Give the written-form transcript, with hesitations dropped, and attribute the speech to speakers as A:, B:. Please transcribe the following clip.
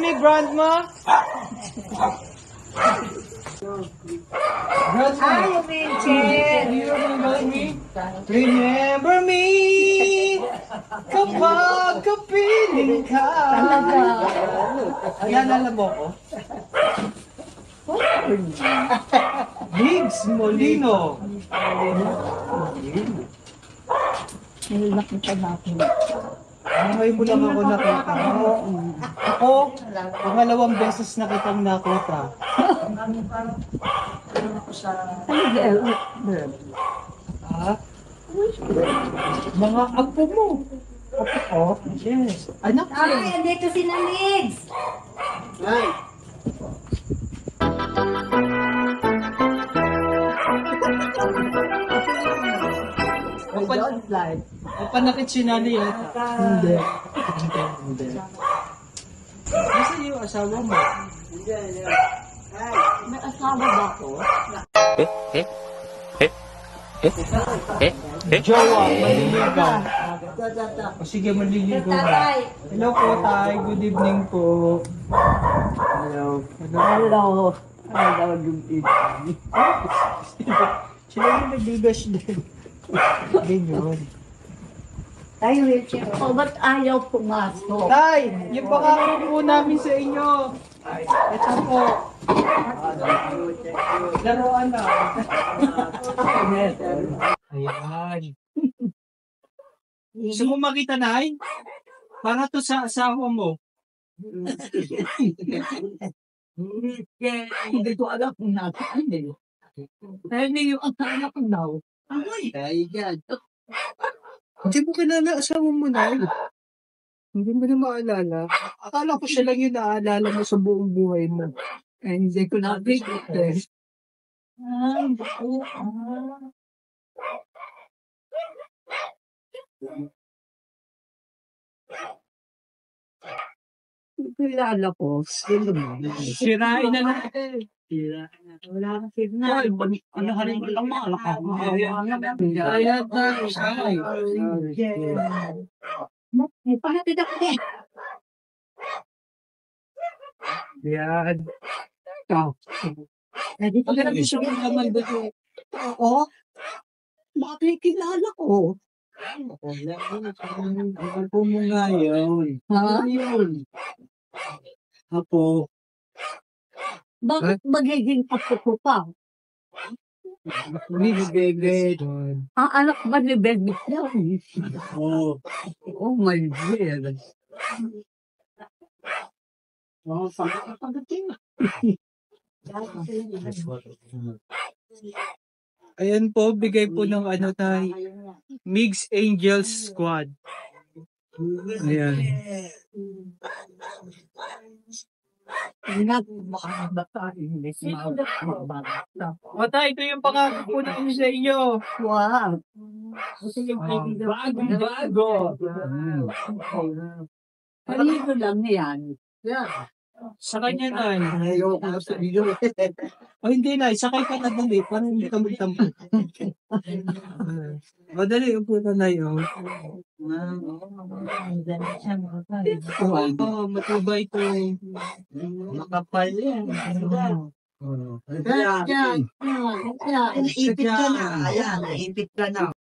A: me, Grandma? Grandma,
B: Ay, Vincent!
A: do you remember me? Remember me kapag kapiling ka.
B: Talaga.
A: Naalala mo ko? Higgs Molino.
B: Ay, nakita na ako.
A: Ngayon mo lang ako nakita. Ako, pangalawang beses na kitang nakita. Ha? Mga apo mo. Apo ko? Yes. Anak ko.
B: Ay, andito si Namigs!
A: Ay. Panakit si Nani yata. Hindi. Hindi. Nasaan yung asawa mo?
B: May asawa ba ako?
A: Jowa, maliligaw. O sige, maliligaw na.
B: Tatay!
A: Hello po, Tay. Good evening po. Hello.
B: Hello! Hello, yung evening.
A: Sila yung nagbigas din. Ganyan.
B: Tayo, wheelchair. Oh, ba't ayaw pumasok?
A: Tay, yung pangako po namin sa inyo. Ito po. Laruan na. Ayan. Gusto mo makita, Nay? Para to sa asawa mo.
B: Hindi ko alam kung nasaan eh. Dahil hindi yung asawa ko daw. Ay, yan.
A: Hindi mo kilala asawa mo, Nay. Hindi mo na maalala. Akala ko siya lang yung naaalala mo sa buong buhay mo.
B: Eh, hindi ko nabigit eh. Ah, oo. Kilala ko.
A: Sirain na natin.
B: Wala kang signal. Ano ka rin lang mga
A: Ayan na, Nay.
B: May pahatid ako din.
A: Yan.
B: Ikaw. Eh, di pa ka
A: Gusto mo naman ba ito?
B: Oo. Bakit kilala ko?
A: Apo mo nga yun.
B: Ha?
A: Yun. Apo.
B: Bakit magiging apo ko pa?
A: Please, baby.
B: Ang anak ba ni Bebit yan?
A: Oh.
B: Oh my God. Oh, saan ka pagdating?
A: Ayan po, bigay po ng ano tayo. Mix Angels Squad. Ayan.
B: Ingat, baka batain.
A: Mata, ito yung pangako po namin sa inyo.
B: Wow.
A: Bago.
B: Kanino lang yan?
A: Sa kanya na. O hindi na, sakay ka na dali. Parang hindi ka magtampo. O dali, upo ka na yun. Oo, matibay ito. Makapal yan.
B: Yan. Ipit ka na. Ayan, ipit ka na.